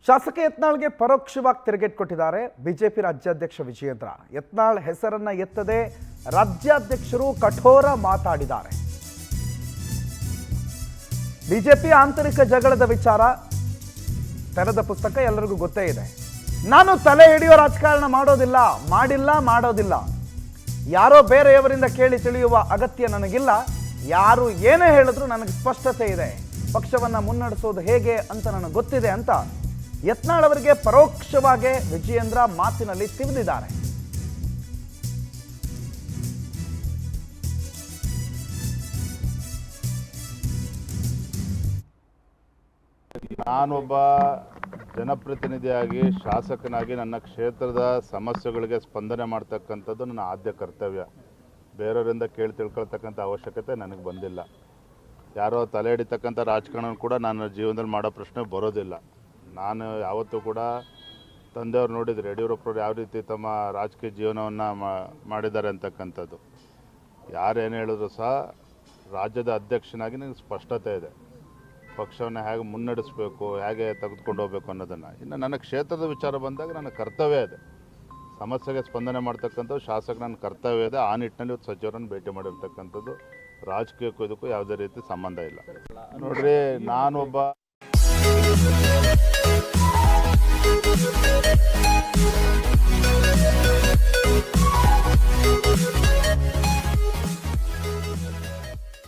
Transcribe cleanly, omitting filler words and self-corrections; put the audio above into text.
ಶಾಸಕ ಯತ್ನಾಳ್ಗೆ ಪರೋಕ್ಷವಾಗಿ ತಿರುಗೇಟ್ ಕೊಟ್ಟಿದ್ದಾರೆ ಬಿಜೆಪಿ ರಾಜ್ಯಾಧ್ಯಕ್ಷ ವಿಜಯೇಂದ್ರ. ಯತ್ನಾಳ್ ಹೆಸರನ್ನ ಎತ್ತದೆ ರಾಜ್ಯಾಧ್ಯಕ್ಷರು ಕಠೋರ ಮಾತಾಡಿದ್ದಾರೆ. ಬಿಜೆಪಿ ಆಂತರಿಕ ಜಗಳದ ವಿಚಾರ ತೆರೆದ ಪುಸ್ತಕ ಎಲ್ಲರಿಗೂ ಗೊತ್ತೇ ಇದೆ. ನಾನು ತಲೆ ಹಿಡಿಯೋ ರಾಜಕಾರಣ ಮಾಡೋದಿಲ್ಲ. ಯಾರೋ ಬೇರೆಯವರಿಂದ ಕೇಳಿ ತಿಳಿಯುವ ಅಗತ್ಯ ನನಗಿಲ್ಲ. ಯಾರು ಏನೇ ಹೇಳಿದ್ರು ನನಗೆ ಸ್ಪಷ್ಟತೆ ಇದೆ. ಪಕ್ಷವನ್ನ ಮುನ್ನಡೆಸೋದು ಹೇಗೆ ಅಂತ ನನಗೆ ಗೊತ್ತಿದೆ ಅಂತ ಯತ್ನಾಳ್ ಅವರಿಗೆ ಪರೋಕ್ಷವಾಗಿ ವಿಜಯೇಂದ್ರ ಮಾತಿನಲ್ಲಿ ತಿವಿದಿದ್ದಾರೆ. ನಾನೊಬ್ಬ ಜನಪ್ರತಿನಿಧಿಯಾಗಿ ಶಾಸಕನಾಗಿ ನನ್ನ ಕ್ಷೇತ್ರದ ಸಮಸ್ಯೆಗಳಿಗೆ ಸ್ಪಂದನೆ ಮಾಡ್ತಕ್ಕಂಥದ್ದು ನನ್ನ ಆದ್ಯ ಕರ್ತವ್ಯ. ಬೇರೆಯವರಿಂದ ಕೇಳಿ ತಿಳ್ಕೊಳ್ತಕ್ಕಂಥ ಅವಶ್ಯಕತೆ ನನಗೆ ಬಂದಿಲ್ಲ. ಯಾರೋ ತಲೆ ಹಿಡಿತಕ್ಕಂಥ ರಾಜಕಾರಣ ಕೂಡ ನನ್ನ ಜೀವನದಲ್ಲಿ ಮಾಡೋ ಪ್ರಶ್ನೆ ಬರೋದಿಲ್ಲ. ನಾನು ಯಾವತ್ತೂ ಕೂಡ ತಂದೆಯವ್ರು ನೋಡಿದರೆ ಯಡಿಯೂರಪ್ಪರು ಯಾವ ರೀತಿ ತಮ್ಮ ರಾಜಕೀಯ ಜೀವನವನ್ನು ಮಾಡಿದ್ದಾರೆ ಅಂತಕ್ಕಂಥದ್ದು. ಯಾರೇನು ಹೇಳಿದ್ರು ಸಹ ರಾಜ್ಯದ ಅಧ್ಯಕ್ಷನಾಗಿ ನನಗೆ ಸ್ಪಷ್ಟತೆ ಇದೆ. ಪಕ್ಷವನ್ನು ಹೇಗೆ ಮುನ್ನಡೆಸಬೇಕು, ಹೇಗೆ ತೆಗೆದುಕೊಂಡು ಹೋಗಬೇಕು ಅನ್ನೋದನ್ನು. ಇನ್ನು ನನ್ನ ಕ್ಷೇತ್ರದ ವಿಚಾರ ಬಂದಾಗ ನನ್ನ ಕರ್ತವ್ಯ ಇದೆ. ಸಮಸ್ಯೆಗೆ ಸ್ಪಂದನೆ ಮಾಡ್ತಕ್ಕಂಥದ್ದು ಶಾಸಕ ನನ್ನ ಕರ್ತವ್ಯ ಇದೆ. ಆ ನಿಟ್ಟಿನಲ್ಲಿ ಇವತ್ತು ಸಚಿವರನ್ನು ಭೇಟಿ ಮಾಡಿರ್ತಕ್ಕಂಥದ್ದು ರಾಜಕೀಯಕ್ಕೂ ಇದಕ್ಕೂ ಯಾವುದೇ ರೀತಿ ಸಂಬಂಧ ಇಲ್ಲ. ನೋಡ್ರಿ, ನಾನೊಬ್ಬ